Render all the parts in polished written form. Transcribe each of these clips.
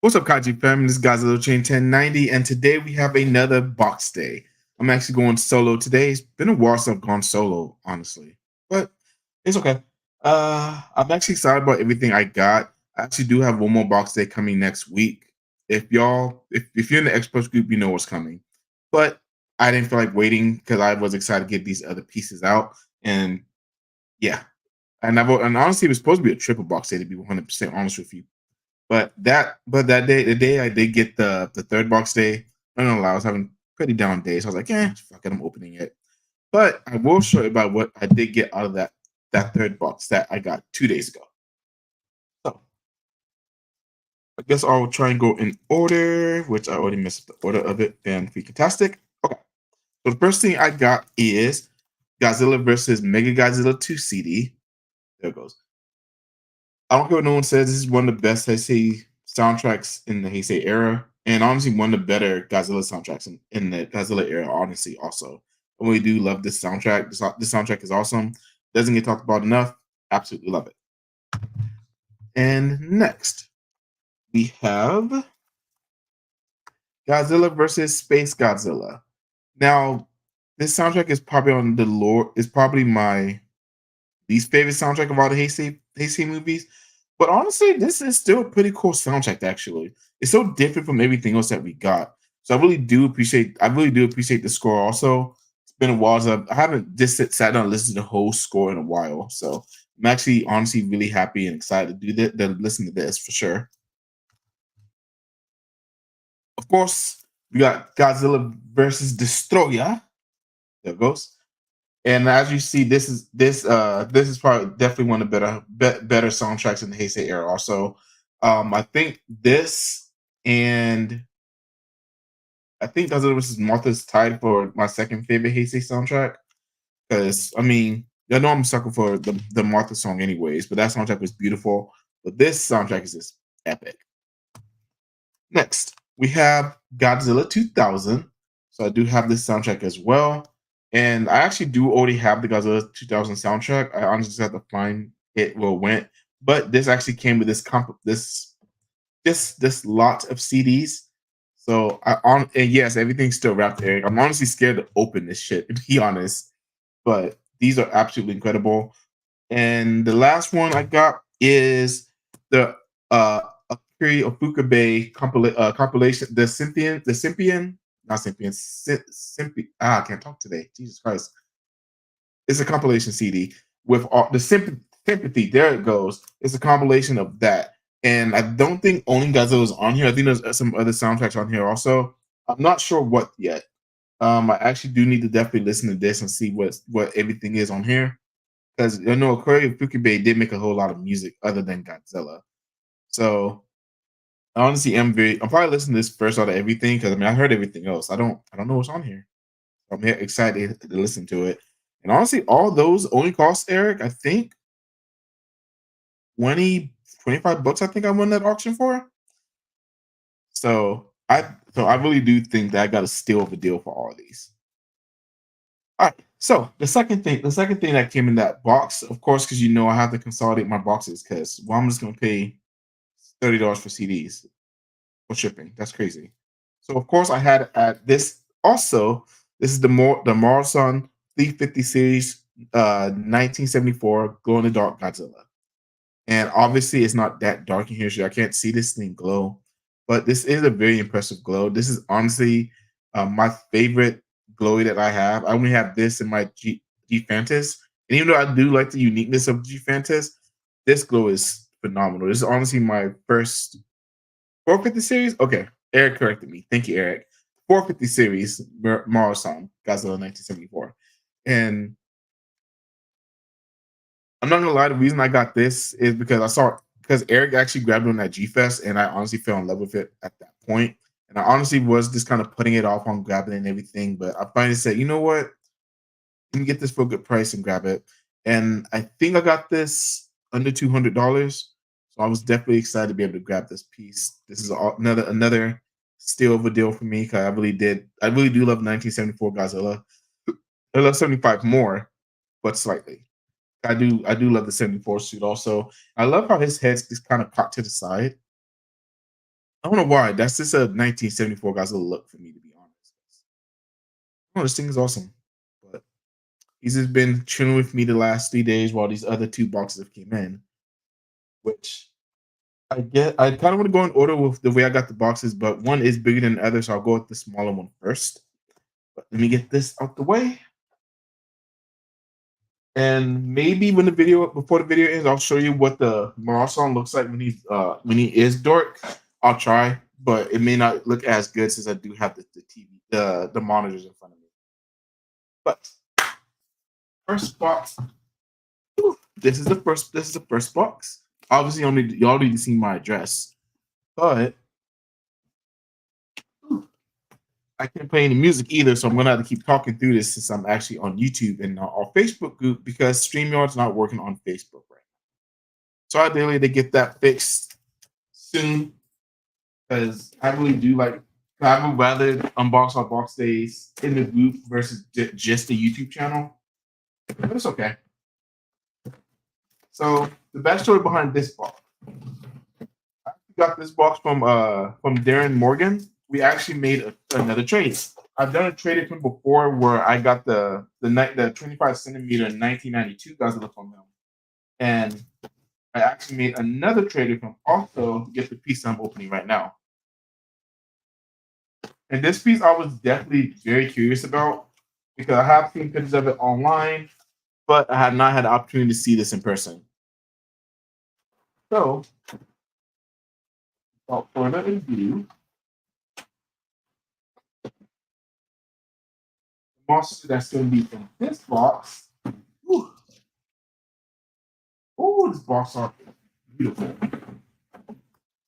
What's up, Kaiji fam? This is Godzilla Chain 1090, and today we have another box day. I'm actually going solo today. It's been a while since I've gone solo, honestly, but it's okay. I'm actually excited about everything I got. I actually do have one more box day coming next week. If you're in the experts group, you know what's coming. But I didn't feel like waiting because I was excited to get these other pieces out, and yeah, and honestly, it was supposed to be a triple box day to be 100% honest with you. But that day, the day I did get the third box day, I don't know, I was having pretty down days. So I was like, fuck it, I'm opening it. But I will show you about what I did get out of that third box that I got 2 days ago. So I guess I'll try and go in order, which I already messed up the order of it. Fantastic. Okay. So the first thing I got is Godzilla versus Mega Godzilla 2 CD. There it goes. I don't care what no one says. This is one of the best Heisei soundtracks in the Heisei era, and honestly, one of the better Godzilla soundtracks in the Godzilla era. Honestly, also, I really do love this soundtrack. This soundtrack is awesome. Doesn't get talked about enough. Absolutely love it. And next, we have Godzilla versus Space Godzilla. Now, this soundtrack is probably on the lore. Is probably my least favorite soundtrack of all the Heisei movies. But honestly, this is still a pretty cool soundtrack. Actually, it's so different from everything else that we got. So I really do appreciate. I really do appreciate the score. Also, it's been a while. So I haven't just sat down and listened to the whole score in a while. So I'm actually honestly really happy and excited to do that. To listen to this for sure. Of course, we got Godzilla versus Destroyer. There it goes. And as you see, this is probably definitely one of the better soundtracks in the Heisei era. Also, I think this and I think Godzilla vs. Martha's tied for my second favorite Heisei soundtrack. Because I mean, I know I'm a sucker for the Martha song, anyways. But that soundtrack was beautiful. But this soundtrack is just epic. Next, we have Godzilla 2000. So I do have this soundtrack as well. And I actually do already have the Godzilla 2000 soundtrack. I honestly just have to find it where it went. But this actually came with this lot of CDs. So and yes, everything's still wrapped there. I'm honestly scared to open this shit, to be honest. But these are absolutely incredible. And the last one I got is the Akiri Ofukube compilation, not Sympian, I can't talk today. Jesus Christ. It's a compilation CD with all the sympathy. There it goes. It's a compilation of that. And I don't think only Godzilla is on here. I think there's some other soundtracks on here also. I'm not sure what yet. I actually do need to definitely listen to this and see what everything is on here because I know Akira Fukube did make a whole lot of music other than Godzilla. So honestly, I'm probably listening to this first out of everything because I mean I heard everything else. I don't know what's on here. I'm excited to listen to it. And honestly, all those only cost Eric, I think 20, $25. I think I won that auction for. So I really do think that I got a steal of a deal for all of these. All right. So the second thing that came in that box, of course, because you know I have to consolidate my boxes because I'm just gonna pay $30 for CDs for shipping. That's crazy. So of course I had at this also. This is the Morrison 350 series, 1974 glow in the dark Godzilla. And obviously it's not that dark in here, so I can't see this thing glow. But this is a very impressive glow. This is honestly my favorite glowy that I have. I only have this in my G Fantas. And even though I do like the uniqueness of G Fantas, this glow is phenomenal. This is honestly my first 450 series. Okay, Eric corrected me. Thank you, Eric. 450 series, Maro-san, Godzilla 1974. And I'm not gonna lie, the reason I got this is because I saw because Eric actually grabbed it on that G Fest, and I honestly fell in love with it at that point. And I honestly was just kind of putting it off on grabbing it and everything, but I finally said, you know what? Let me get this for a good price and grab it. And I think I got this under $200. So I was definitely excited to be able to grab this piece. This is another steal of a deal for me because I really did. I really do love 1974 Godzilla. I love 75 more, but slightly. I do love the 74 suit also. I love how his head's just kind of cocked to the side. I don't know why. That's just a 1974 Godzilla look for me, to be honest. Oh, this thing is awesome. But he's just been chilling with me the last 3 days while these other two boxes have came in, which I kind of want to go in order with the way I got the boxes, but one is bigger than the other, so I'll go with the smaller one first. But let me get this out the way. And maybe before the video ends, I'll show you what the Marasan looks like when he is dark. I'll try, but it may not look as good since I do have the TV, the monitors in front of me. But first box. This is the first box. Obviously, y'all need to see my address, but I can't play any music either, so I'm gonna have to keep talking through this since I'm actually on YouTube and not our Facebook group because StreamYard's not working on Facebook right now. So ideally, they get that fixed soon because I really do like. I would rather unbox our box days in the group versus just the YouTube channel, but it's okay. So the backstory behind this box. I got this box from Darren Morgan. We actually made another trade. I've done a trade with him before where I got the 25 centimeter 1992 Godzilla from him, and I actually made another trade with him also to get the piece I'm opening right now. And this piece I was definitely very curious about because I have seen pictures of it online, but I had not had the opportunity to see this in person. So, without further ado, the monster that's going to be in this box. Whew. Oh, this box art is beautiful.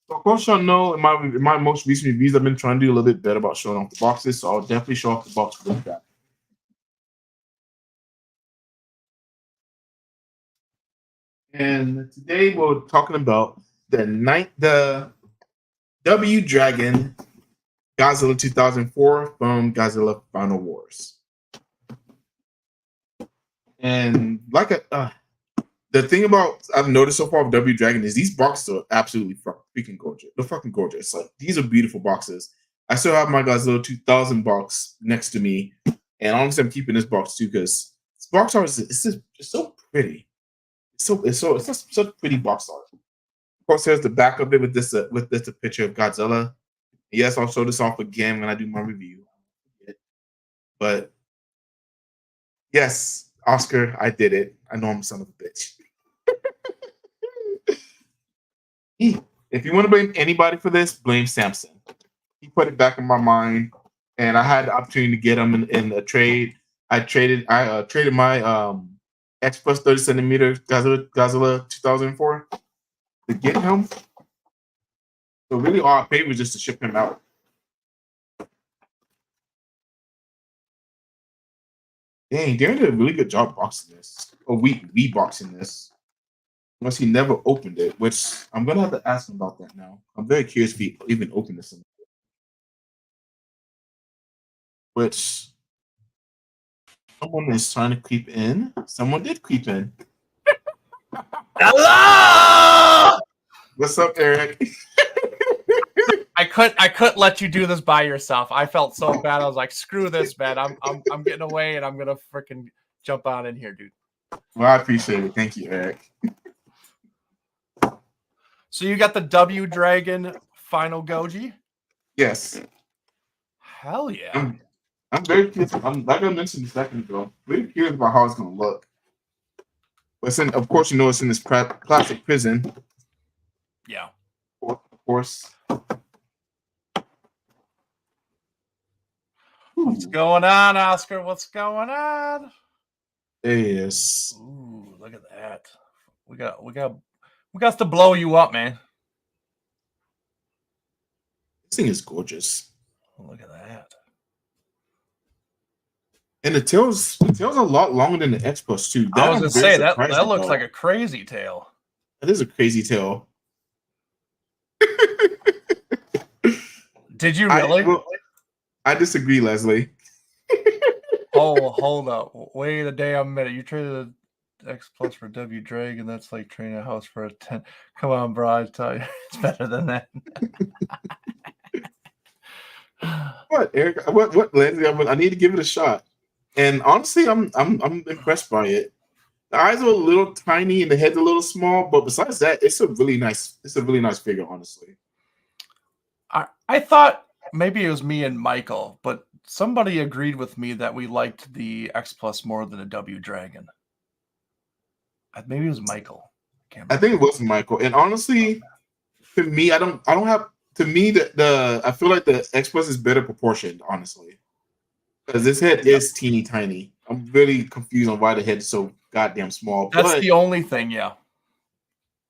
So, of course, y'all know in my most recent reviews, I've been trying to do a little bit better about showing off the boxes. So, I'll definitely show off the box with that. And today we're talking about the W Dragon Godzilla 2004 from Godzilla Final Wars. And the thing about I've noticed so far with W Dragon is these boxes are absolutely freaking gorgeous. They're fucking gorgeous. Like these are beautiful boxes. I still have my Godzilla 2000 box next to me, and honestly, I'm keeping this box too because this box art is so pretty. It's such a pretty box art. Of course, there's the back of it with this a picture of Godzilla. Yes, I'll show this off again when I do my review. But yes, Oscar, I did it. I know I'm a son of a bitch. If you want to blame anybody for this, blame Samson. He put it back in my mind, and I had the opportunity to get him in a trade. I traded my X plus 30 centimeter Godzilla 2004 to get him. So really, all I paid was just to ship him out. Dang, Darren did a really good job boxing this. Or we boxing this. Unless he never opened it, which I'm gonna have to ask him about that now. I'm very curious if he even opened this. Which someone is trying to creep in. Someone did creep in. Hello! What's up, Eric? I couldn't let you do this by yourself. I felt so bad. I was like, screw this, man. I'm getting away and I'm gonna freaking jump on in here, dude. Well, I appreciate it. Thank you, Eric. So you got the W Dragon Final Goji? Yes. Hell yeah. I'm very curious. I'm like I mentioned a second ago. Very curious about how it's gonna look. But of course, you know it's in this plastic prison. Yeah. Of course. What's going on, Oscar? What's going on? Yes. Ooh, look at that. We got to blow you up, man. This thing is gorgeous. Oh, look at that. And the tail's a lot longer than the X Plus too. I was gonna say that looks like a crazy tail. That is a crazy tail. Did you really? I disagree, Leslie. Oh, hold up. Wait a damn minute. You traded X Plus for W Dragon. That's like trading a house for a 10. Come on, bro. I tell you, it's better than that. What, Eric? What, Lindsay? I need to give it a shot. And honestly, I'm impressed by it. The eyes are a little tiny and the head's a little small, but besides that, it's a really nice figure, honestly. I thought maybe it was me and Michael, but somebody agreed with me that we liked the X Plus more than the W Dragon. Maybe it was Michael. I think it was Michael. And honestly, to me, I don't have, to me, the I feel like the X Plus is better proportioned, honestly. Because this head is teeny tiny. I'm really confused on why the head is so goddamn small. That's the only thing, yeah.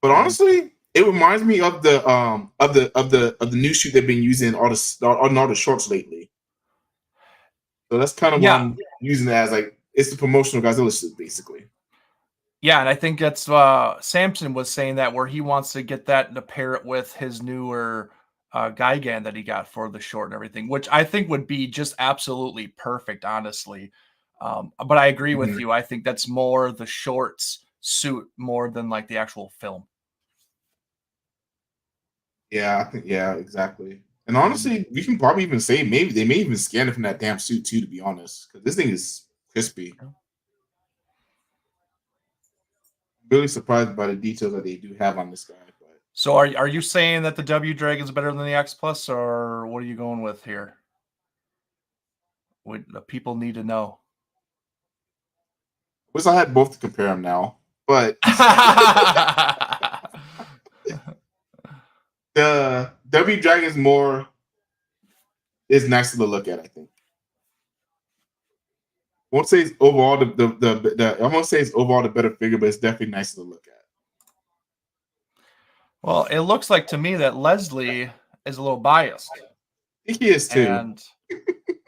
But honestly, it reminds me of the new shoot they've been using on all the shorts lately. So that's kind of what I'm using it as, like, it's the promotional Godzilla suit, basically. Yeah, and I think that's Samson was saying that, where he wants to get that to pair it with his newer Gigan that he got for the short and everything, which I think would be just absolutely perfect, honestly. But I agree with you. I think that's more the shorts suit more than like the actual film. Yeah, I think, yeah, exactly. And honestly, we can probably even say maybe they may even scan it from that damn suit too, to be honest, because this thing is crispy. Really surprised by the details that they do have on this guy. But so are you saying that the W Dragon's better than the X Plus, or what are you going with here? What the people need to know. wish I had both to compare them now, but the W Dragon is nicer to look at, I think. I won't say it's overall I won't say it's overall the better figure, but it's definitely nicer to look at. Well, it looks like to me that Leslie is a little biased. I think he is too.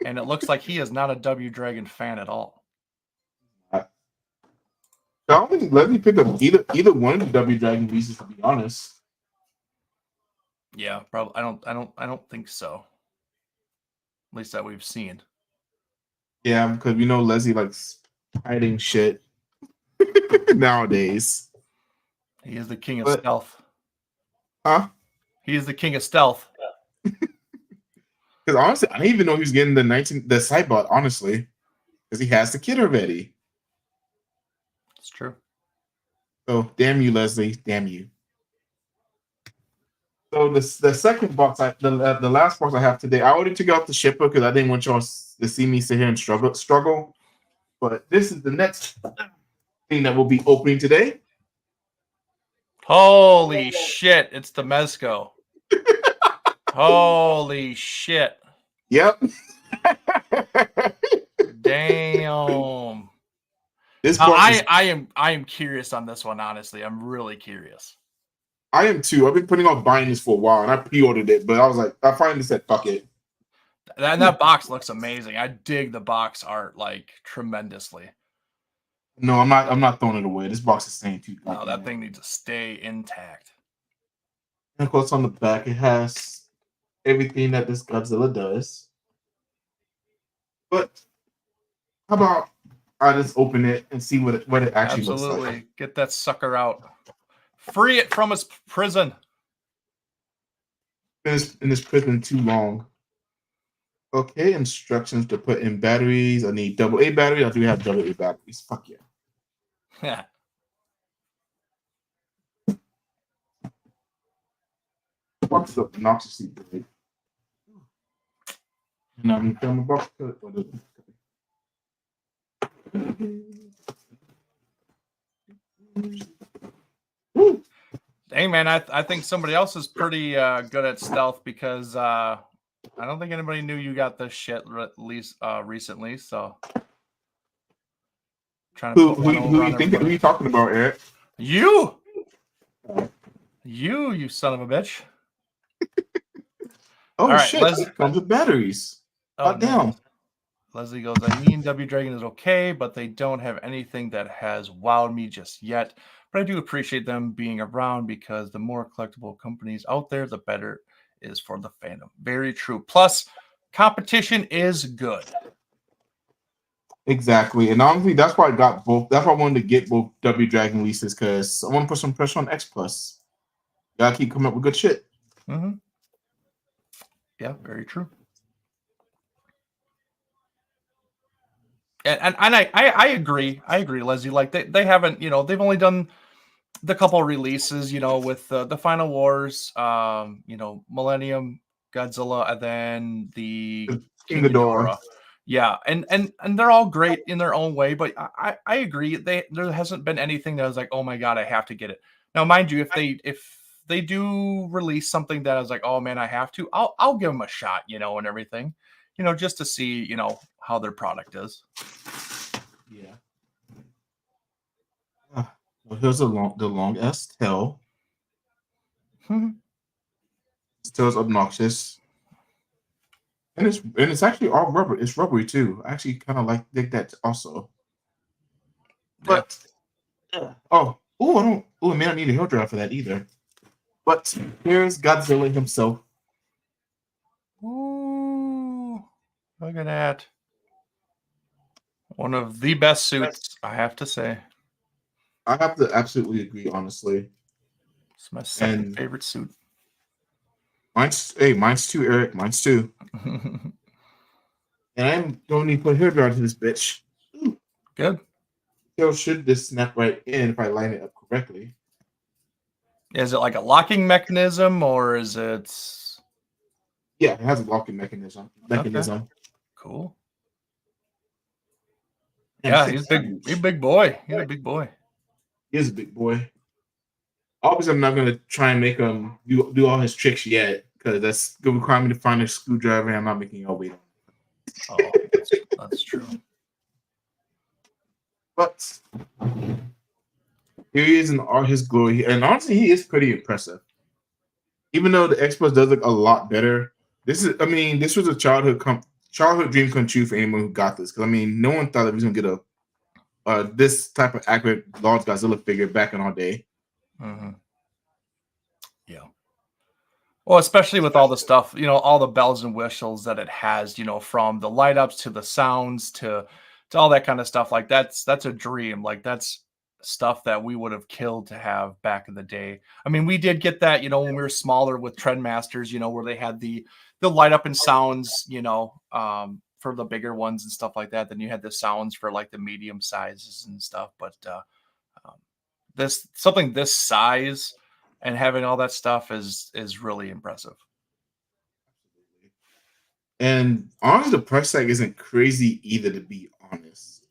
And it looks like he is not a W Dragon fan at all. I don't think Leslie picked up either one of the W Dragon pieces, to be honest. Yeah, probably. I don't think so. At least that we've seen. Yeah, because we know Leslie likes hiding shit nowadays. He is the king of stealth. Huh? He is the king of stealth. Because honestly, I didn't even know he was getting the Cybot, honestly. Because he has the kit already. It's true. So damn you, Leslie. Damn you. So the second box, the last box I have today, I already took out the shipper because I didn't want y'all to see me sit here and struggle. But this is the next thing that we'll be opening today. Holy shit! It's the Mezco. Holy shit! Yep. Damn. This I am curious on this one. Honestly, I'm really curious. I am too. I've been putting off buying this for a while, and I pre-ordered it, but I was like, I finally said, "Fuck it." And that box looks amazing. I dig the box art like tremendously. No, I'm not. I'm not throwing it away. This box is staying too. No, that thing needs to stay intact. And of course, on the back, it has everything that this Godzilla does. But how about I just open it and see what it actually looks like? Absolutely. Get that sucker out. Free it from its prison. In this prison too long. Okay, instructions to put in batteries. I need AA batteries. I do have AA batteries. Fuck yeah. Yeah. Box is obnoxiously big. And I'm gonna film a box. Hey man, I think somebody else is pretty good at stealth, because I don't think anybody knew you got this shit recently. So trying to Who are you talking about, Eric? You son of a bitch. Oh, all right, shit! It comes with batteries. Oh damn. Leslie goes, I mean, W Dragon is okay, but they don't have anything that has wowed me just yet. But I do appreciate them being around, because the more collectible companies out there, the better it is for the fandom. Very true. Plus, competition is good. Exactly. And honestly, that's why I got both. That's why I wanted to get both W Dragon releases because I want to put some pressure on X Plus. Gotta keep coming up with good shit. Mm-hmm. Yeah, very true. And I agree. I agree, Leslie. Like they haven't, they've only done the couple releases, with the Final Wars, Millennium, Godzilla, and then the King King Ghidorah. Ghidorah. Yeah, and they're all great in their own way, but I agree. There hasn't been anything that was like, oh my god, I have to get it. Now, mind you, if they do release something that I was like, oh man, I have to, I'll give them a shot, and everything, just to see, how their product is. Yeah. Well, here's the long S tail. This tail's obnoxious. And it's actually all rubber. It's rubbery too. I actually kind of dig that also. But oh, I don't. Oh, I may not need a hair dryer for that either. But here's Godzilla himself. Ooh, look at that. One of the best suits, I have to say. I have to absolutely agree, honestly. It's my second favorite suit. Mine's too, Eric. Mine's too. And I don't need to put hair dryer to this bitch. Ooh. Good. So should this snap right in if I line it up correctly? Is it like a locking mechanism or is it? Yeah, it has a locking mechanism. Okay. Cool. And yeah, he's big. He's a big boy. He's a big boy. He is a big boy. Obviously, I'm not gonna try and make him do all his tricks yet because that's gonna require me to find a screwdriver. And I'm not making y'all wait on. Oh, that's true. But here he is in all his glory, and honestly, he is pretty impressive. Even though the X Plus does look a lot better, this was a childhood dream come true for anyone who got this. Because no one thought that he was gonna get this type of accurate large Godzilla figure back in our day. Mm-hmm. Yeah. Well, especially with all the stuff, all the bells and whistles that it has, from the light ups to the sounds to all that kind of stuff. Like that's a dream. Like that's stuff that we would have killed to have back in the day. I mean, we did get that, when we were smaller with Trendmasters, where they had the light up and sounds, for the bigger ones and stuff like that. Then you had the sounds for like the medium sizes and stuff. But something this size and having all that stuff is really impressive. And honestly, the price tag isn't crazy either, to be honest,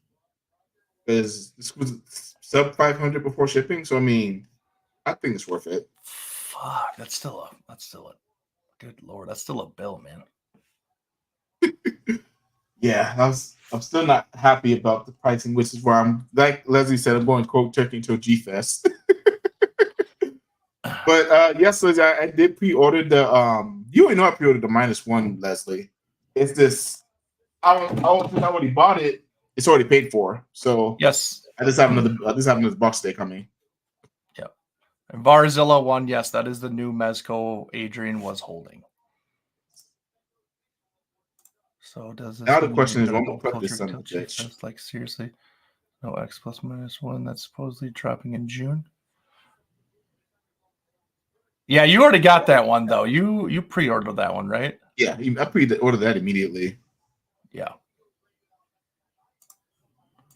because this was sub 500 before shipping. So I think it's worth it. Fuck, that's still a good lord, that's still a bill, man. Yeah, I'm still not happy about the pricing, which is why I'm, like Leslie said, I'm going cold turkey until G Fest. But yes, Leslie, I did pre-order the you already know I pre-ordered the -1, Leslie. It's this. Since I already bought it, it's already paid for. So yes, I just have another box day coming. Yep. And Varzilla 1, yes, that is the new Mezco Adrian was holding. So does this Now the question is, when we'll put this on the bitch? Like seriously, no X Plus -1 that's supposedly dropping in June. Yeah, you already got that one though. You pre-ordered that one, right? Yeah, I pre-ordered that immediately. Yeah.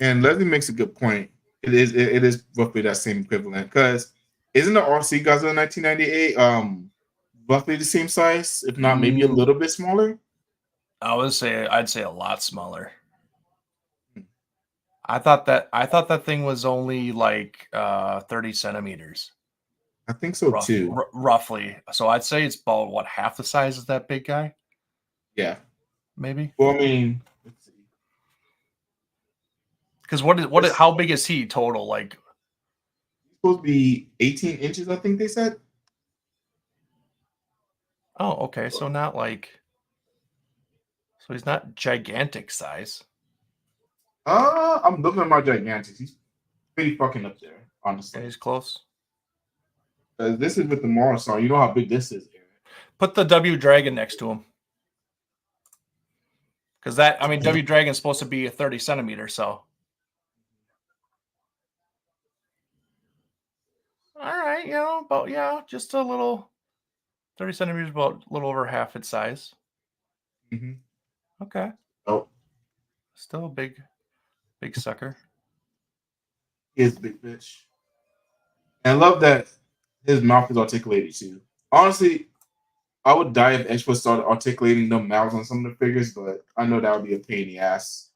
And Leslie makes a good point. It is roughly that same equivalent, because isn't the RC Godzilla 1998 roughly the same size, if not maybe a little bit smaller? I'd say a lot smaller. I thought that thing was only like 30 centimeters. I think so too. Roughly. So I'd say it's about half the size of that big guy? Yeah. Maybe. Well, let's see. Because how big is he total? Like, he's supposed to be 18 inches, I think they said. Oh, okay. So not like, so he's not gigantic size. I'm looking at my gigantics. He's pretty fucking up there, honestly. Yeah, he's close. This is with the Mars, you know how big this is, Aaron. Put the W Dragon next to him. Because that, I mean, W Dragon's supposed to be a 30 centimeter, so. All right, about, just a little, 30 centimeters, about a little over half its size. Mm-hmm. Okay. Oh, Still a big sucker. he is a big bitch. And I love that his mouth is articulated too. Honestly, I would die if Expo started articulating the mouths on some of the figures, but I know that would be a pain in the ass.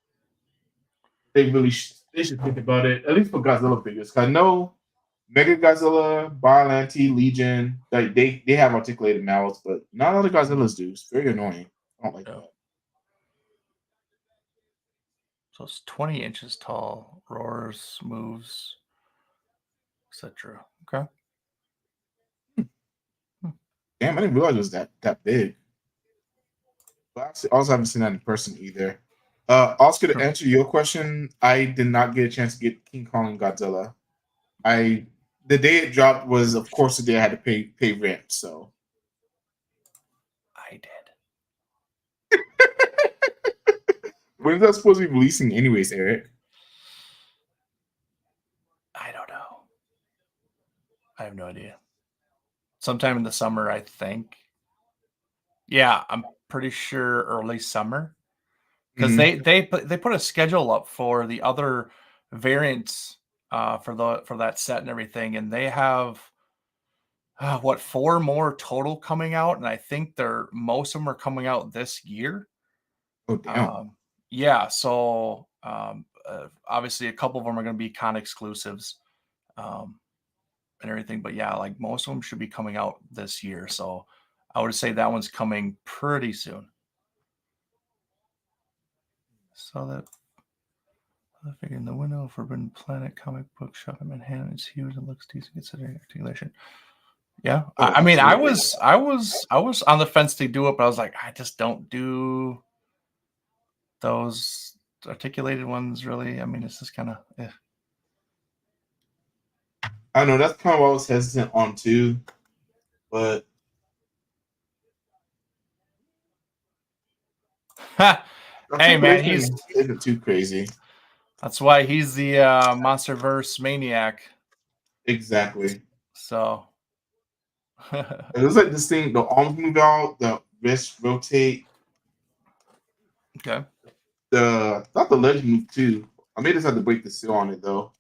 They should think about it, at least for Godzilla figures. 'Cause I know Mega Godzilla, Biollante, Legion, like they have articulated mouths, but not all the Godzillas do. It's very annoying. I don't like Yeah. that. So it's 20 inches tall, roars, moves, etc. Okay. Hmm. Damn, I didn't realize it was that big. But I also haven't seen that in person either. Oscar, to Sure. answer your question, I did not get a chance to get King Kong and Godzilla. The day it dropped was, of course, the day I had to pay rent. So I did. when is that supposed to be releasing, anyways, Eric? I don't know. I have no idea. Sometime in the summer, I think. Yeah, I'm pretty sure early summer. Because Mm-hmm. they put a schedule up for the other variants for that set and everything, and they have what, 4 more total coming out, and I think most of them are coming out this year. Oh damn! Yeah, so obviously a couple of them are going to be con exclusives um, and everything, but yeah, like most of them should be coming out this year. So I would say that one's coming pretty soon. So that the figure in the window, Forbidden Planet comic book shop in Manhattan. It's huge and looks decent considering articulation. Yeah, Oh, I mean, I absolutely. was on the fence to do it, but I was like, I just don't do those articulated ones really. I mean, it's just kind of I know that's kind of what I was hesitant on too, but Hey man, articulation isn't too crazy. that's why he's the Monsterverse maniac. Exactly. So It looks like this thing, the arms move out, the wrists rotate, okay. the not the leg move too. I may just have to break the seal on it though.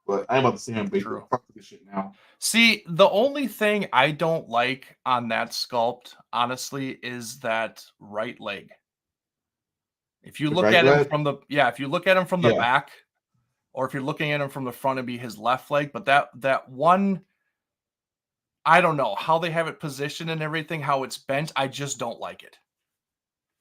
But I ain't about to sit here and break it. True. Fuck this shit now. See, the only thing I don't like on that sculpt, honestly, is that right leg. If you The look right at him leg? if you look at him from the Yeah. back, or if you're looking at him from the front, it'd be his left leg. But that one, I don't know how they have it positioned and everything, how it's bent. I just don't like it.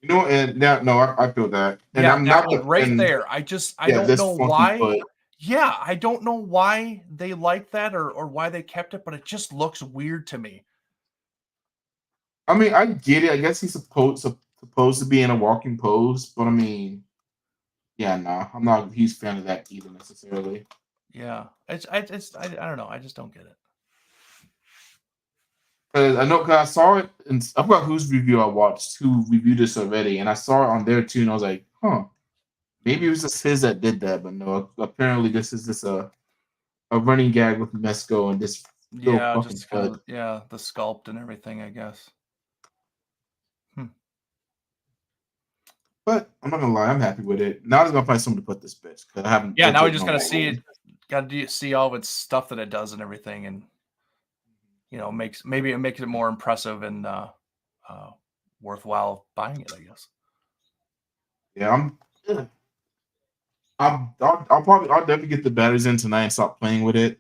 You know, and now no, I feel that. And Yeah, I'm that not one the right and there. I yeah, don't this know funky why. foot. Yeah, I don't know why they like that or why they kept it, but it just looks weird to me. I mean, I get it. I guess he's supposed to be in a walking pose, but I mean, yeah, nah, I'm not a huge fan of that either necessarily. Yeah, I don't know. I just don't get it. I know because I saw it, and I forgot whose review I watched, who reviewed this already, and I saw it on there too, and I was like, huh, maybe it was just his that did that, but no, apparently this is just a running gag with Mesco and this little Yeah, fucking just kind bud. of the sculpt and everything, I guess. Hmm. But I'm not gonna lie, I'm happy with it. Now I'm just gonna find someone to put this bitch because I haven't Yeah, now we budgeted just on gotta my see it. own. Got to see all of its stuff that it does and everything, and maybe it makes it more impressive and uh, worthwhile buying it, I guess. Yeah, I'll definitely get the batteries in tonight and start playing with it,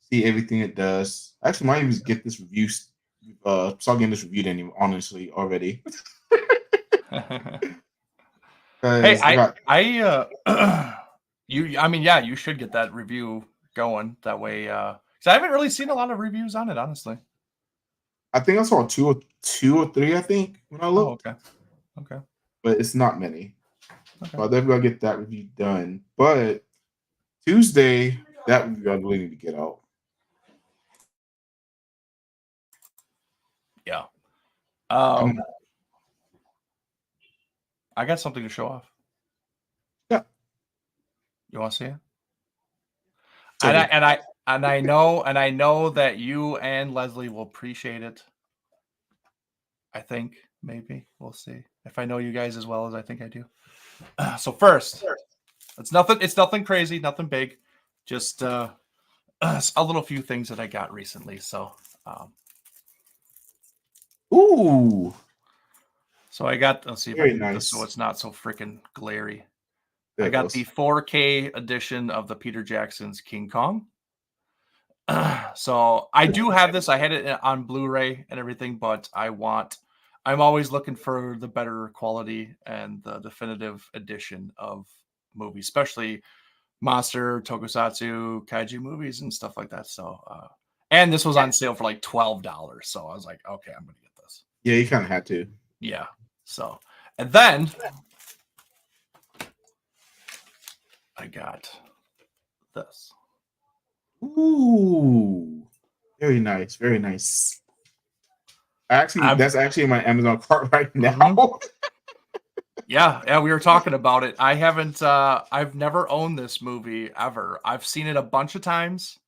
see everything it does. Actually, might even get this review. Start getting this reviewed anyway. Honestly, already. Hey, Because I got. I mean, yeah, you should get that review going that way. Because I haven't really seen a lot of reviews on it, honestly. I think I saw two or three. I think when I Oh, looked, okay, okay, but it's not many. okay. So I definitely gotta get that review done. But Tuesday, that review I really need to get out. Yeah. I'm I got something to show off. Yeah. You want to see it? So good. And I know that you and Leslie will appreciate it. I think maybe we'll see if I know you guys as well as I think I do. So first, it's nothing crazy, nothing big, just a little few things that I got recently. So, Ooh, so I got. Let's see if I very can get this so nice. it's not so freaking glary. There I it got the goes. 4K edition of the Peter Jackson's King Kong. So I do have this. I had it on Blu-ray and everything, but I'm always looking for the better quality and the definitive edition of movies, especially monster, tokusatsu, kaiju movies and stuff like that. So, and this was on sale for like $12. So I was like, okay, I'm gonna get this. Yeah, you kind of had to. Yeah. So, and then I got this. Ooh, very nice. Very nice. Actually, I'm that's actually in my Amazon cart right now. Mhm. Yeah, we were talking about it. I've never owned this movie ever. I've seen it a bunch of times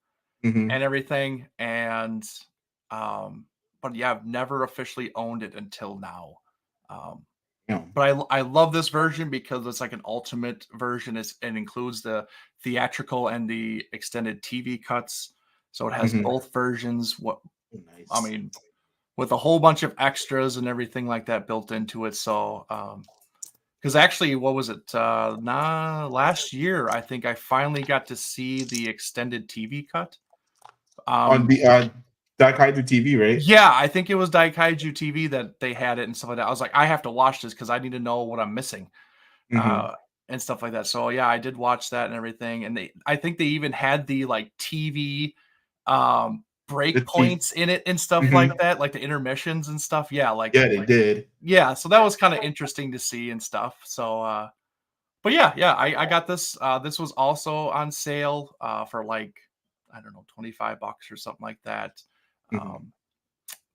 Hmm. and everything, and um, but yeah, I've never officially owned it until now. Um, Yeah. but I love this version because it's like an ultimate version. It includes the theatrical and the extended TV cuts, so it has Hmm. both versions. I Nice. mean, with a whole bunch of extras and everything like that built into it. So, because actually, what was it? Last year, I think I finally got to see the extended TV cut. On the Daikaido TV, right? Yeah, I think it was Daikaiju TV that they had it and stuff like that. I was like, I have to watch this because I need to know what I'm missing, Hmm. and stuff like that. So yeah, I did watch that and everything. And I think they even had the like TV The break TV. points in it and stuff like Hmm. that, like the intermissions and stuff. Yeah, Yeah, they did. yeah. So that was kind of interesting to see and stuff. So but yeah, I got this. This was also on sale for like, I don't know, $25 or something like that. Hmm. Um,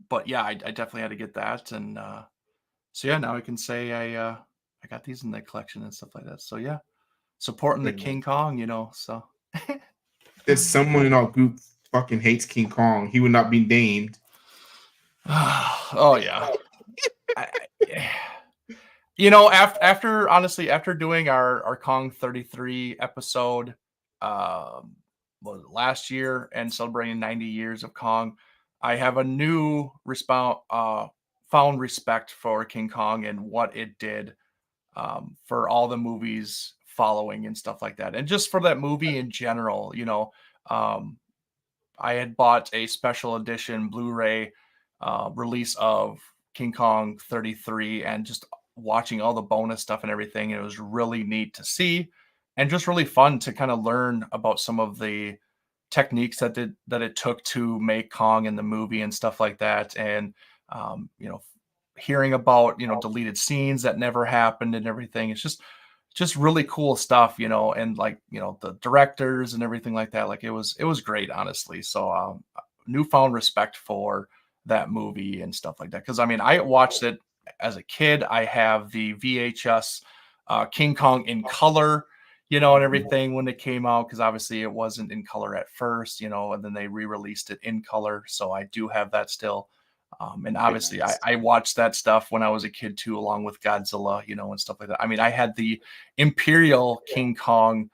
but yeah, I definitely had to get that. And so yeah, now I can say I got these in the collection and stuff like that. So yeah, supporting the Very nice. King Kong, so If someone in our group fucking hates King Kong, he would not be named. oh yeah. I, I- after honestly, after doing our Kong 33 episode, was it last year and celebrating 90 years of Kong, I have a new found respect for King Kong and what it did for all the movies following and stuff like that, and just for that movie in general. Um, I had bought a special edition Blu-ray release of King Kong 33 and just watching all the bonus stuff and everything. And it was really neat to see and just really fun to kind of learn about some of the techniques that it took to make Kong in the movie and stuff like that. And hearing about deleted scenes that never happened and everything. It's just really cool stuff, and like, the directors and everything like that. Like it was great, honestly. So newfound respect for that movie and stuff like that. Cause I mean, I watched it as a kid. I have the VHS King Kong in color, and everything when it came out, because obviously it wasn't in color at first, and then they re-released it in color. So I do have that still. And Very obviously, I, nice. I watched that stuff when I was a kid too, along with Godzilla, and stuff like that. I mean, I had the Imperial King Kong,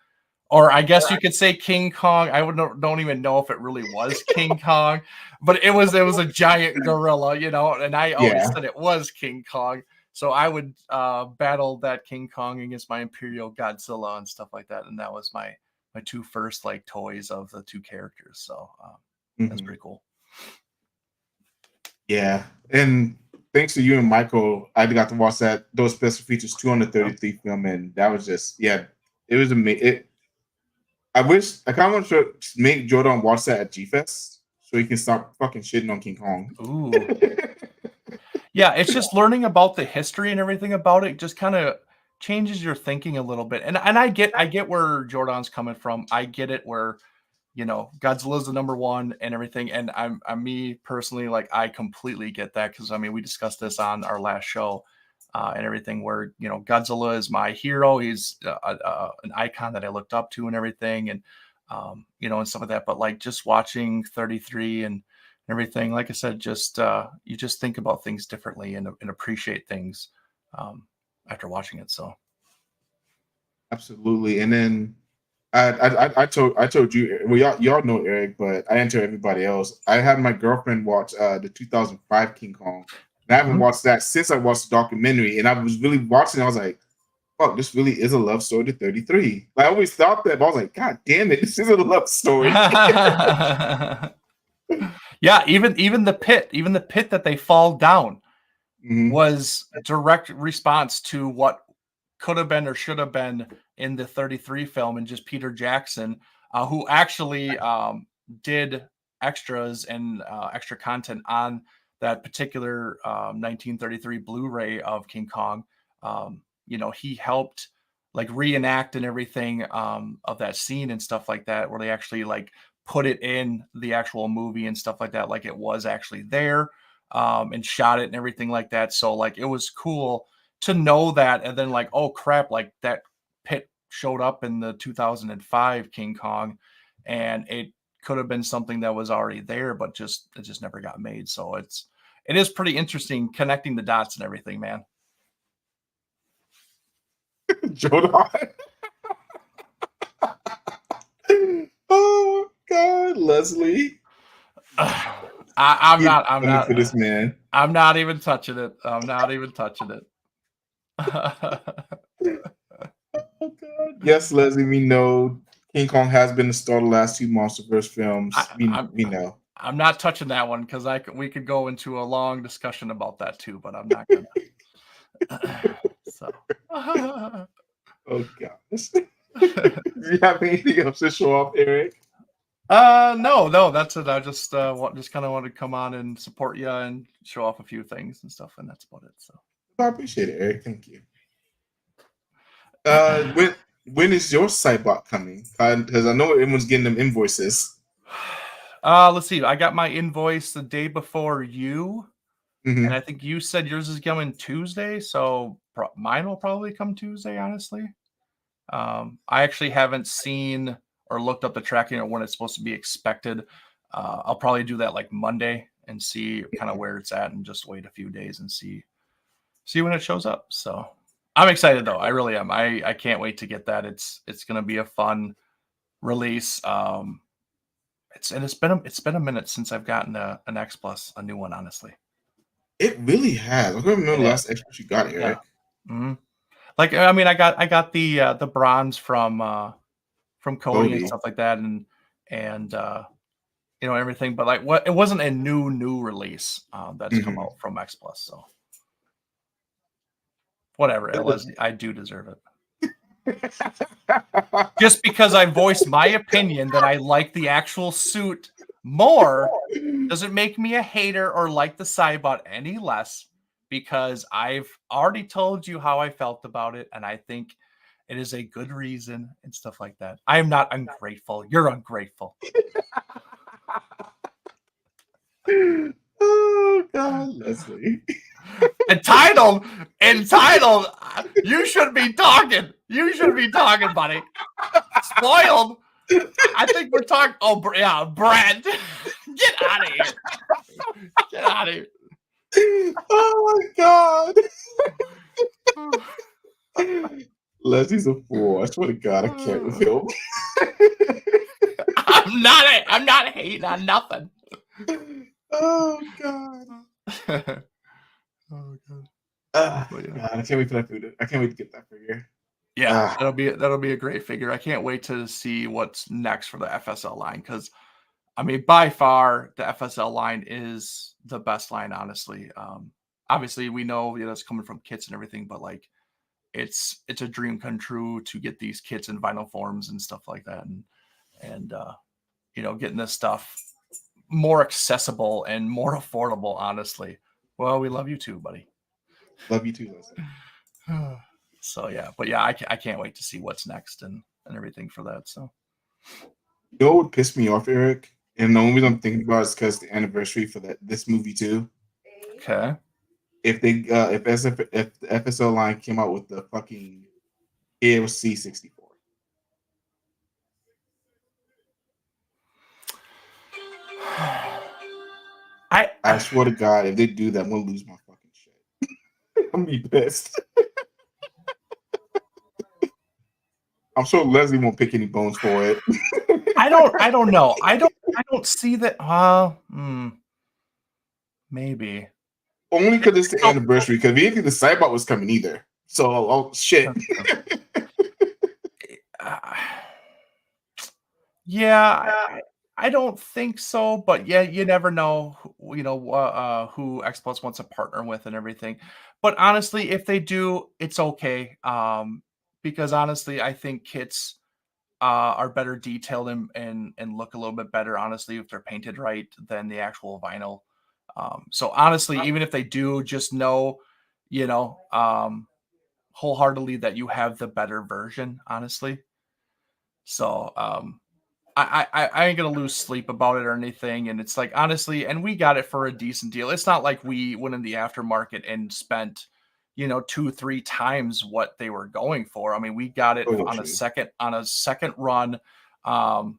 or I guess you could say King Kong. I don't even know if it really was King Kong, but it was a giant gorilla, and I always Yeah. said it was King Kong. So I would battle that King Kong against my Imperial Godzilla and stuff like that, and that was my two first like toys of the two characters. So that's Hmm. pretty cool. Yeah. And thanks to you and Michael, I got to watch those special features 233 film, and that was just, yeah, it was amazing. I wish I kind of want to make Jordan watch that at G Fest so he can stop fucking shitting on King Kong. Ooh. Yeah, it's just learning about the history and everything about it just kind of changes your thinking a little bit. And I get where Jordan's coming from. I get it where, Godzilla's the number one and everything. And I'm me personally, like I completely get that because I mean we discussed this on our last show. and everything. Where Godzilla is my hero. He's an icon that I looked up to and everything, and and stuff like that. But like just watching 33 and everything, like I said, just you just think about things differently and appreciate things after watching it. So Absolutely. And then I told you, well, y'all know Eric, but I didn't tell everybody else. I had my girlfriend watch the 2005 King Kong, and I haven't Mhm. watched that since I watched the documentary. And I was really watching it. I was like, fuck, this really is a love story to 33. Like, I always thought that, but I was like, God damn it, this isn't a love story. Yeah, even the pit that they fall down Mhm. was direct response to what could have been or should have been in the 33 film, and just Peter Jackson, who actually did extras and extra content on that particular 1933 Blu-ray of King Kong. He helped like reenact and everything of that scene and stuff like that, where they actually like put it in the actual movie and stuff like that, like it was actually there, and shot it and everything like that. So like it was cool to know that, and then like, oh crap, like that pit showed up in the 2005 King Kong, and it could have been something that was already there, but it just never got made. So it is pretty interesting connecting the dots and everything, man. Jordan. Oh God, Leslie. I'm Keep not. I'm coming not. for this man. I'm not even touching it. I'm not even touching it. Oh God. Yes, Leslie, we know King Kong has been the star of the last two MonsterVerse films. I, We know. I'm not touching that one because we could go into a long discussion about that too, but I'm not gonna. So. Oh gosh. Do you have anything else to show off, Eric? No, that's it. I just just kind of wanted to come on and support you and show off a few things and stuff, and that's about it. So, I appreciate it, Eric. Thank you. When is your Cybot coming? Because I know everyone's getting them invoices. let's see. I got my invoice the day before you, and I Hmm. think you said yours is coming Tuesday, so mine will probably come Tuesday. Honestly, I actually haven't seen or looked up the tracking or when it's supposed to be expected. I'll probably do that like Monday and see kind of where it's at, and just wait a few days and see when it shows up. So I'm excited though. I really am. I can't wait to get that. It's gonna be a fun release. It's been a minute since I've gotten an X Plus, a new one, honestly. It really has. I don't remember It the is. last extra you got, Yeah. Eric. Mhm. Like I mean, I got the bronze from Cody and Cody. stuff like that, and everything. But like what, it wasn't a new release that's come Hmm. out from X Plus. So whatever, Leslie, I do deserve it. Just because I voiced my opinion that I like the actual suit more doesn't make me a hater or like the Cybot any less, because I've already told you how I felt about it, and I think it is a good reason and stuff like that. I am not ungrateful. You're ungrateful. Oh God, Leslie. Entitled. You should be talking. You should be talking, buddy. Spoiled. I think we're talking. Oh, yeah, Brent. Get out of here. Get out of here. Oh my God. Leslie's a fool. I swear to God, I can't with him. I'm not hating on nothing. Oh God. Oh god. But yeah. God, I can't wait for that food. I can't wait to get that figure. Yeah, Ah, that'll be a great figure. I can't wait to see what's next for the FSL line, because I mean, by far the FSL line is the best line, honestly. Obviously we know it's coming from kits and everything, but like it's a dream come true to get these kits in vinyl forms and stuff like that, and getting this stuff more accessible and more affordable, honestly. Well, we love you too, buddy. love you too, Leslie. So yeah, but yeah, I can't wait to see what's next and everything for that. So You know what would piss me off, Eric? And the only reason I'm thinking about it is because the anniversary for this movie too. okay, if if the FSL line came out with the fucking AOC 64. I swear to God, if they do that, I'm gonna lose my fucking shit. I'm gonna be pissed. I'm sure Leslie won't pick any bones for it. I don't know. I don't see that. Maybe. Only because it's the anniversary. Because we didn't think the Cybot was coming either. So, oh shit. Yeah, I don't think so, but yeah, you never know, who XPlus wants to partner with and everything. But honestly, if they do, it's okay. Because honestly, I think kits are better detailed and look a little bit better, honestly, if they're painted right than the actual vinyl. So honestly, even if they do, just know, you know, wholeheartedly that you have the better version, honestly. So I ain't gonna lose sleep about it or anything. And it's like honestly, and we got it for a decent deal. It's not like we went in the aftermarket and spent, 2-3 times what they were going for. I mean, we got it Oh, on true. a second run from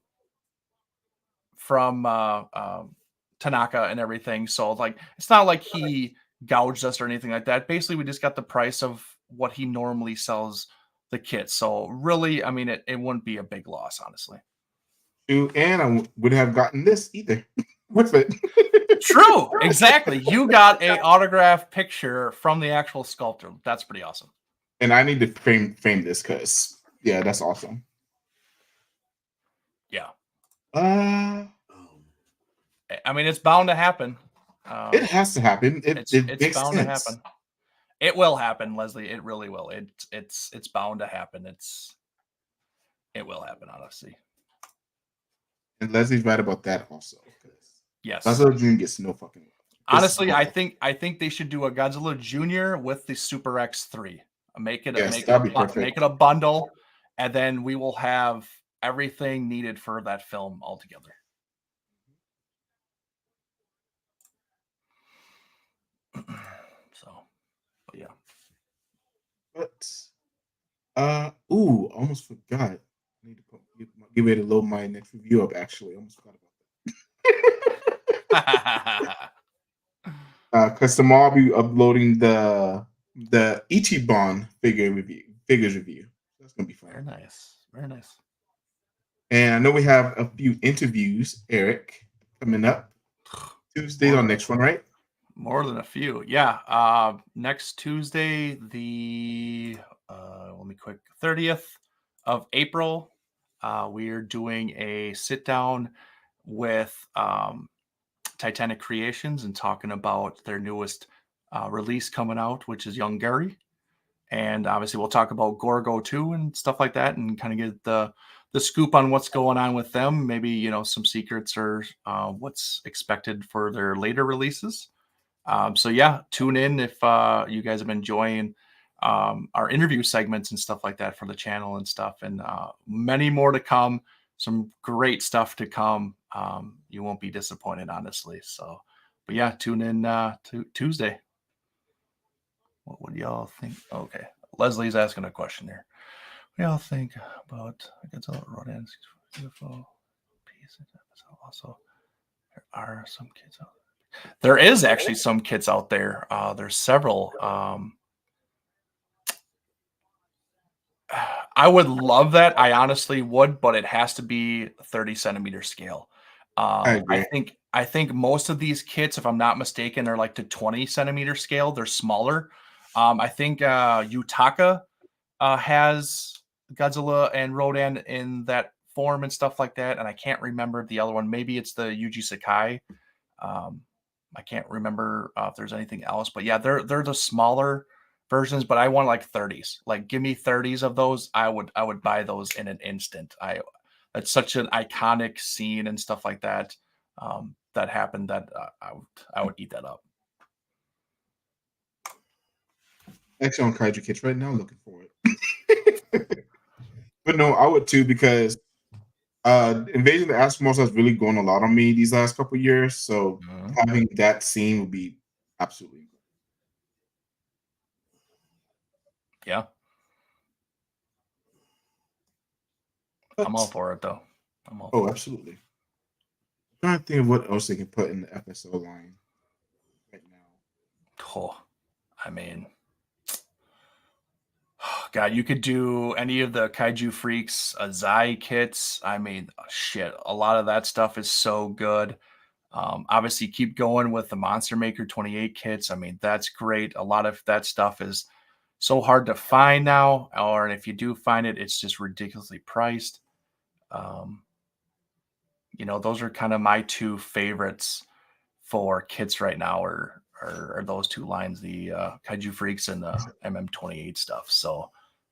Tanaka and everything. So like it's not like he gouged us or anything like that. Basically, we just got the price of what he normally sells the kit. So really, I mean, it wouldn't be a big loss, honestly. True, and I wouldn't have gotten this either with it. True, exactly. You got a autographed picture from the actual sculptor. That's pretty awesome. And I need to frame this because yeah, that's awesome. Yeah. Uh, I mean, it's bound to happen. it has to happen. It It's makes bound to sense. happen. It will happen, Leslie. It really will. It's bound to happen. It will happen, honestly. And Leslie's right about that also. Yes. Godzilla Jr. gets no fucking love. Honestly, I think they should do a Godzilla Junior with the Super X3. Make it a bundle, and then we will have everything needed for that film altogether. So, but yeah. But almost forgot. I need to give it a load my next review up. Actually, almost forgot about that. Because tomorrow I'll be uploading the Ichiban figures review. That's gonna be fun. Very nice. Very nice. And I know we have a few interviews, Eric, coming up Tuesday on next one, right? More than a few, yeah. Next Tuesday, the 30th of April, we are doing a sit down with Titanic Creations and talking about their newest release coming out, which is Young Gary. And obviously, we'll talk about Gorgo 2 and stuff like that, and kind of get the scoop on what's going on with them. Maybe some secrets or what's expected for their later releases. So yeah, tune in if you guys have been enjoying our interview segments and stuff like that for the channel and stuff, and many more to come. Some great stuff to come. You won't be disappointed, honestly. So, but yeah, tune in to Tuesday. What would y'all think? Okay, Leslie's asking a question here. What do y'all think about Godzilla Rodan's beautiful piece? Also, there are some kids out there. There is actually some kits out there. There's several. I would love that. I honestly would, but it has to be 30 centimeter scale. I agree. I think most of these kits, if I'm not mistaken, are like the 20 centimeter scale. They're smaller. I think Yutaka has Godzilla and Rodan in that form and stuff like that. And I can't remember the other one. Maybe it's the Yuji Sakai. I can't remember if there's anything else, but yeah, they're the smaller versions. But I want like 30s. Like, give me 30s of those. I would buy those in an instant. It's such an iconic scene and stuff like that that happened that I would eat that up. Actually, on Kaiju Kits right now, looking for it. But no, I would too because Invasion of the Astronauts has really grown a lot on me these last couple years. So having that scene would be absolutely great. Yeah, I'm all But for it though. I'm all oh, for it. absolutely. I'm trying to think of what else they can put in the FSO line right now. Oh, I mean, God, you could do any of the Kaiju Freaks, Zai kits. I mean, shit, a lot of that stuff is so good. Obviously, keep going with the Monster Maker 28 kits. I mean, that's great. A lot of that stuff is so hard to find now, or if you do find it, it's just ridiculously priced. Um, those are kind of my two favorites for kits right now, are those two lines, the Kaiju Freaks and the MM28 stuff. So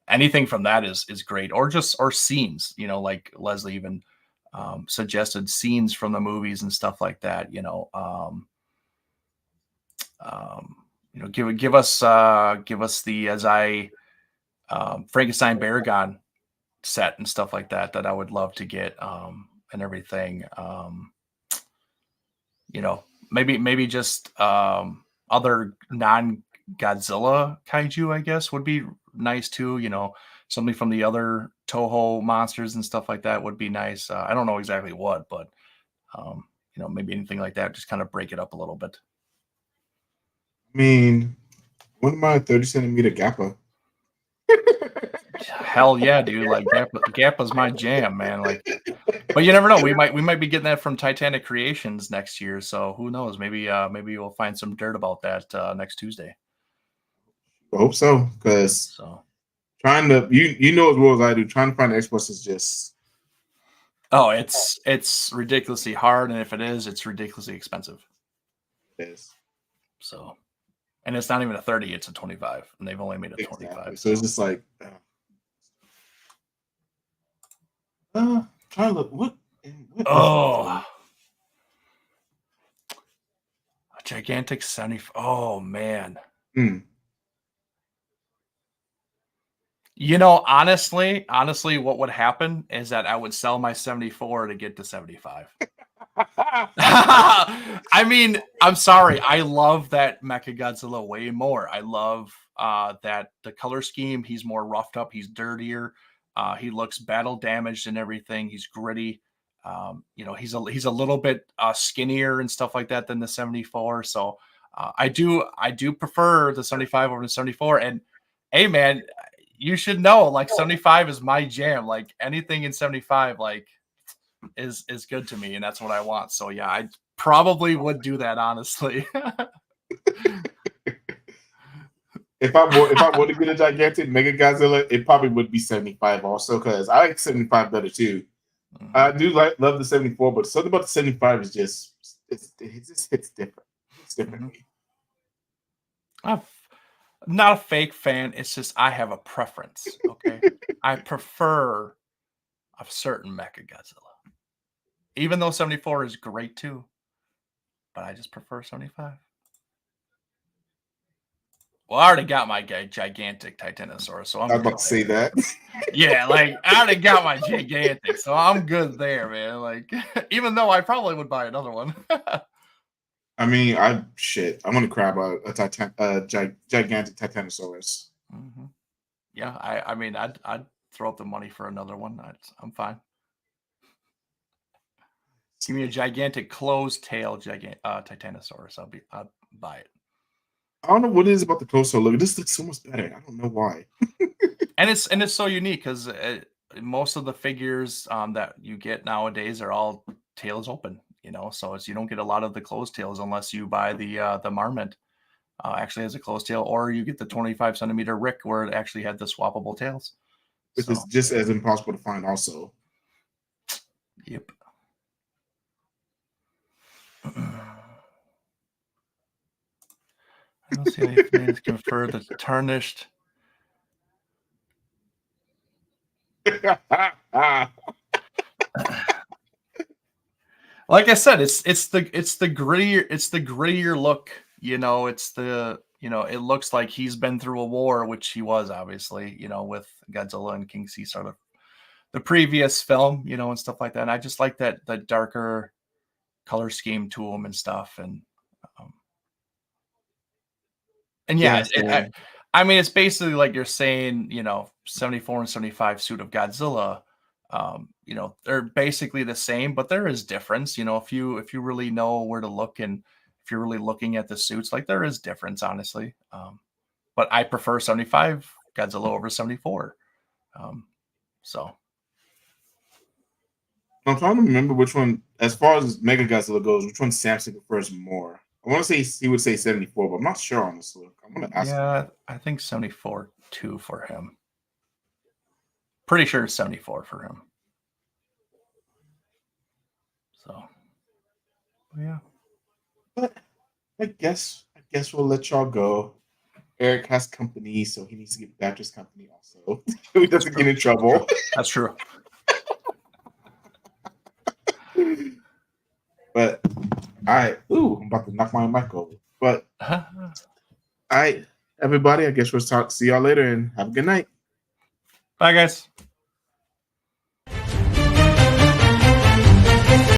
anything from that is great, or scenes. Like Leslie even suggested scenes from the movies and stuff like that. Give us the as I Frankenstein Baragon set and stuff like that I would love to get, and everything. Maybe just other non Godzilla kaiju, I guess, would be nice too. Something from the other Toho monsters and stuff like that would be nice. I don't know exactly what, but um, maybe anything like that, just kind of break it up a little bit. I mean, one of my 30 centimeter Gappa. Hell yeah, dude! Like Gappa's my jam, man. Like, but you never know. We might be getting that from Titanic Creations next year. So who knows? Maybe we'll find some dirt about that next Tuesday. I hope so, because So trying to you know as well as I do, trying to find experts is just it's ridiculously hard, and if it is, it's ridiculously expensive. is So, and it's not even a 30; it's a 25, and they've only made a exactly. 25. So it's just like trying to look what is Oh, a gigantic 70. Oh man. hmm. Honestly, what would happen is that I would sell my 74 to get to 75. I mean, I'm sorry. I love that Mechagodzilla way more. I love that the color scheme. He's more roughed up. He's dirtier. He looks battle damaged and everything. He's gritty. He's a little bit skinnier and stuff like that than the 74. So I do prefer the 75 over the 74. And hey, man, you should know, like 75 is my jam. Like anything in 75, like is good to me, and that's what I want. So yeah, I probably would do that, honestly. If I were to get a gigantic Mega Godzilla, it probably would be 75 also, because I like 75 better too. I do love the 74, but something about the 75 is just it just hits different. It's differently. I'm not a fake fan. It's just I have a preference. Okay, I prefer a certain Mecha Godzilla, even though 74 is great too. But I just prefer 75. Well, I already got my gigantic Titanosaurus, so I I'm was about good to say there. that. Yeah, like I already got my gigantic, so I'm good there, man. Like, even though I probably would buy another one. I mean, I'm gonna grab a gigantic Titanosaurus. Mhm. Yeah, I mean, I'd throw up the money for another one. I'm fine. Give me a gigantic closed tail Titanosaurus. I'll buy it. I don't know what it is about the closer look. This looks so much better. I don't know why. And it's so unique because most of the figures that you get nowadays are all tails open. So you don't get a lot of the closed tails unless you buy the Marmot. Actually has a closed tail, or you get the 25 centimeter Rick where it actually had the swappable tails. Which is So, just as impossible to find also. yep. I don't see anything that's conferred that's tarnished. Like I said, it's the grittier look. It looks like he's been through a war, which he was obviously. With Godzilla and King Caesar, the previous film, and stuff like that. And I just like that the darker color scheme to him and stuff, and um, and yeah, Yes, man. I mean, it's basically like you're saying, 74 and 75 suit of Godzilla. They're basically the same, but there is difference. If you really know where to look, and if you're really looking at the suits, like there is difference, honestly. But I prefer 75 Godzilla over 74. So I'm trying to remember which one, as far as Mega Godzilla goes, which one Samson prefers more. I want to say he would say 74, but I'm not sure on this look. I'm gonna ask him. yeah, I think 74 too for him. Pretty sure it's 74 for him. So yeah. But I guess we'll let y'all go. Eric has company, so he needs to get back to his company also. He doesn't get in trouble. That's true. But all right. Ooh, I'm about to knock my mic over. But all right, everybody, I guess we'll see y'all later and have a good night. Bye, guys.